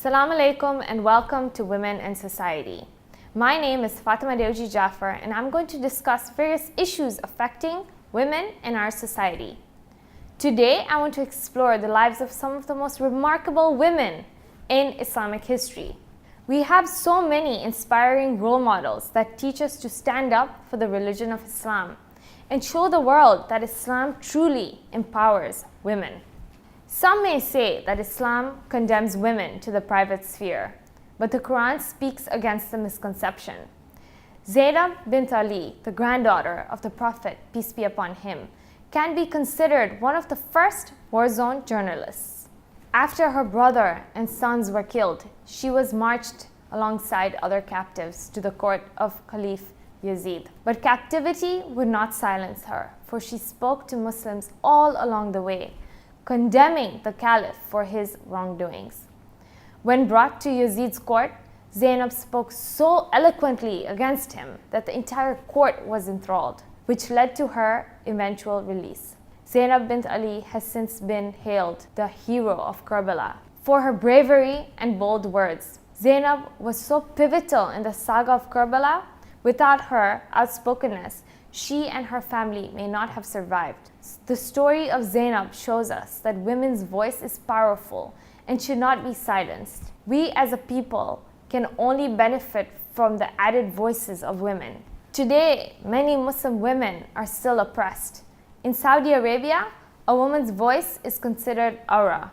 Assalamu alaikum and welcome to Women and Society. My name is Fatima Dewji Jaffer and I'm going to discuss various issues affecting women in our society. Today I want to explore the lives of some of the most remarkable women in Islamic history. We have so many inspiring role models that teach us to stand up for the religion of Islam and show the world that Islam truly empowers women. Some may say that Islam condemns women to the private sphere, but the Quran speaks against the misconception. Zainab bint Ali, the granddaughter of the Prophet, peace be upon him, can be considered one of the first war zone journalists. After her brother and sons were killed, she was marched alongside other captives to the court of Caliph Yazid. But captivity would not silence her, for she spoke to Muslims all along the way, condemning the Caliph for his wrongdoings. When brought to Yazid's court, Zainab spoke so eloquently against him that the entire court was enthralled, which led to her eventual release. Zainab bint Ali has since been hailed the hero of Karbala for her bravery and bold words. Zainab was so pivotal in the saga of Karbala. Without her outspokenness, she and her family may not have survived. The story of Zainab shows us that women's voice is powerful and should not be silenced. We as a people can only benefit from the added voices of women. Today, many Muslim women are still oppressed. In Saudi Arabia, a woman's voice is considered awra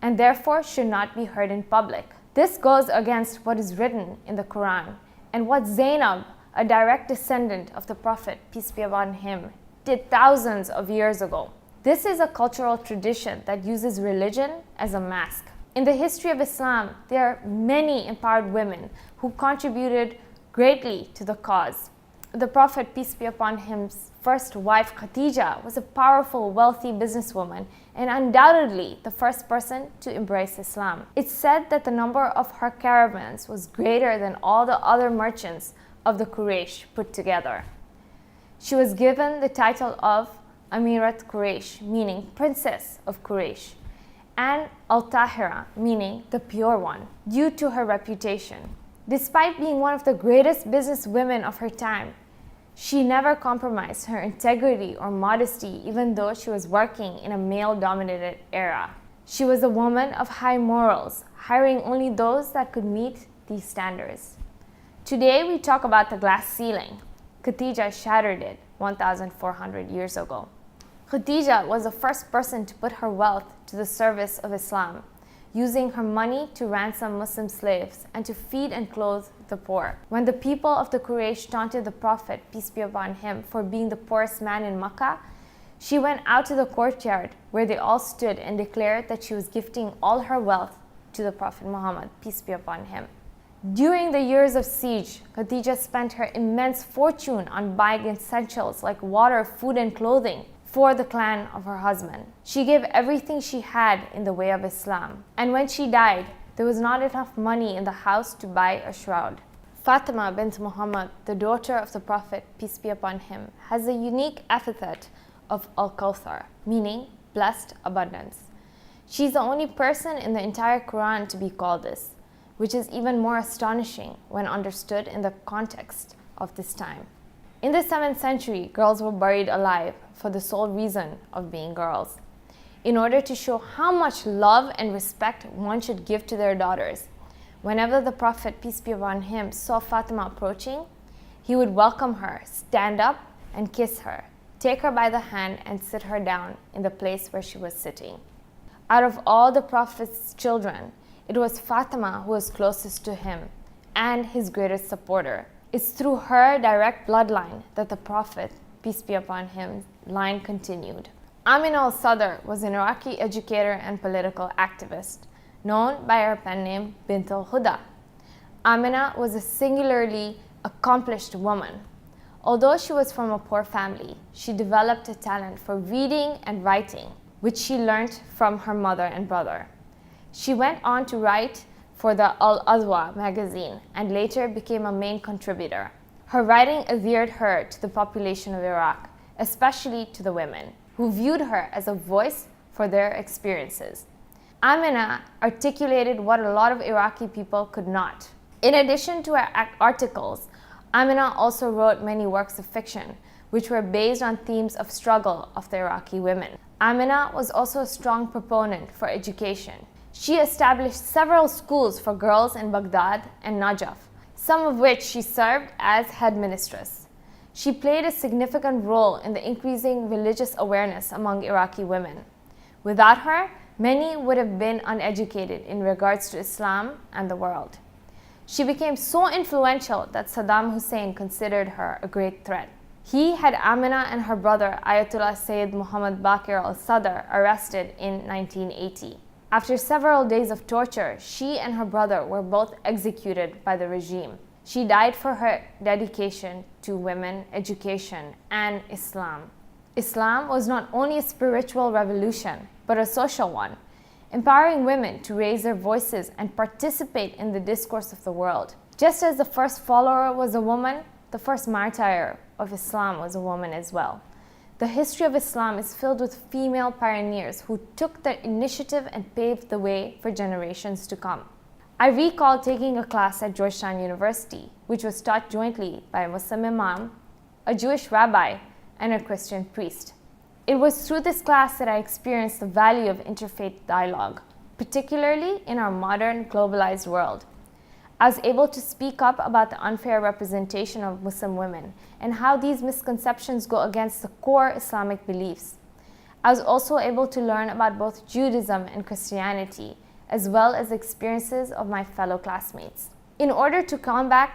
and therefore should not be heard in public. This goes against what is written in the Quran and what Zainab, a direct descendant of the Prophet, peace be upon him, did thousands of years ago. This is a cultural tradition that uses religion as a mask. In the history of Islam, there are many empowered women who contributed greatly to the cause. The Prophet, peace be upon him's first wife, Khadija, was a powerful, wealthy businesswoman and undoubtedly the first person to embrace Islam. It's said that the number of her caravans was greater than all the other merchants of the Quraysh put together. She was given the title of Amirat Quraysh, meaning Princess of Quraysh, and Al-Tahira, meaning the Pure One, due to her reputation. Despite being one of the greatest businesswomen of her time, she never compromised her integrity or modesty, even though she was working in a male-dominated era. She was a woman of high morals, hiring only those that could meet these standards. Today we talk about the glass ceiling. Khadija shattered it 1,400 years ago. Khadija was the first person to put her wealth to the service of Islam, using her money to ransom Muslim slaves and to feed and clothe the poor. When the people of the Quraysh taunted the Prophet, peace be upon him, for being the poorest man in Makkah, she went out to the courtyard where they all stood and declared that she was gifting all her wealth to the Prophet Muhammad, peace be upon him. During the years of siege, Khadija spent her immense fortune on buying essentials like water, food, and clothing for the clan of her husband. She gave everything she had in the way of Islam. And when she died, there was not enough money in the house to buy a shroud. Fatima bint Muhammad, the daughter of the Prophet, peace be upon him, has a unique epithet of Al-Kawthar, meaning blessed abundance. She's the only person in the entire Quran to be called this, which is even more astonishing when understood in the context of this time. In the 7th century, girls were buried alive for the sole reason of being girls. In order to show how much love and respect one should give to their daughters, whenever the Prophet, peace be upon him, saw Fatima approaching, he would welcome her, stand up and kiss her, take her by the hand and sit her down in the place where she was sitting. Out of all the Prophet's children, it was Fatima who was closest to him and his greatest supporter. It's through her direct bloodline that the Prophet, peace be upon him, line continued. Amina al-Sadr was an Iraqi educator and political activist, known by her pen name Bint al-Huda. Amina was a singularly accomplished woman. Although she was from a poor family, she developed a talent for reading and writing, which she learned from her mother and brother. She went on to write for the Al-Adwa magazine and later became a main contributor. Her writing adhered her to the population of Iraq, especially to the women, who viewed her as a voice for their experiences. Amina articulated what a lot of Iraqi people could not. In addition to her articles, Amina also wrote many works of fiction, which were based on themes of struggle of the Iraqi women. Amina was also a strong proponent for education. She established several schools for girls in Baghdad and Najaf, some of which she served as headmistress. She played a significant role in the increasing religious awareness among Iraqi women. Without her, many would have been uneducated in regards to Islam and the world. She became so influential that Saddam Hussein considered her a great threat. He had Amina and her brother Ayatollah Sayyid Muhammad Baqir al-Sadr arrested in 1980. After several days of torture, she and her brother were both executed by the regime. She died for her dedication to women, education, and Islam. Islam was not only a spiritual revolution, but a social one, empowering women to raise their voices and participate in the discourse of the world. Just as the first follower was a woman, the first martyr of Islam was a woman as well. The history of Islam is filled with female pioneers who took the initiative and paved the way for generations to come. I recall taking a class at Georgetown University, which was taught jointly by a Muslim imam, a Jewish rabbi, and a Christian priest. It was through this class that I experienced the value of interfaith dialogue, particularly in our modern globalized world. I was able to speak up about the unfair representation of Muslim women and how these misconceptions go against the core Islamic beliefs. I was also able to learn about both Judaism and Christianity, as well as the experiences of my fellow classmates. In order to combat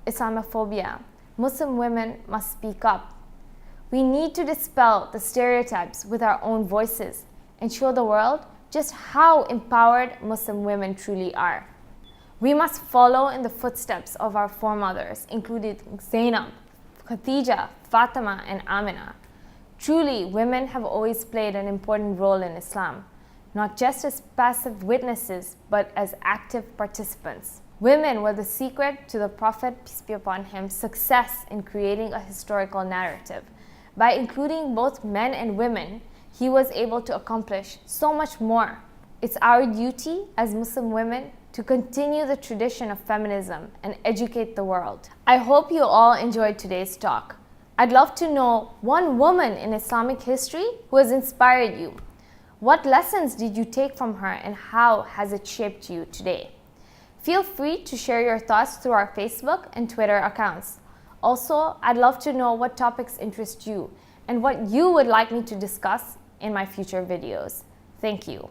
Islamophobia, Muslim women must speak up. We need to dispel the stereotypes with our own voices and show the world just how empowered Muslim women truly are. We must follow in the footsteps of our foremothers, including Zainab, Khadija, Fatima, and Amina. Truly, women have always played an important role in Islam, not just as passive witnesses, but as active participants. Women were the secret to the Prophet, peace be upon him, success in creating a historical narrative. By including both men and women, he was able to accomplish so much more. It's our duty as Muslim women to continue the tradition of feminism and educate the world. I hope you all enjoyed today's talk. I'd love to know one woman in Islamic history who has inspired you. What lessons did you take from her and how has it shaped you today? Feel free to share your thoughts through our Facebook and Twitter accounts. Also, I'd love to know what topics interest you and what you would like me to discuss in my future videos. Thank you.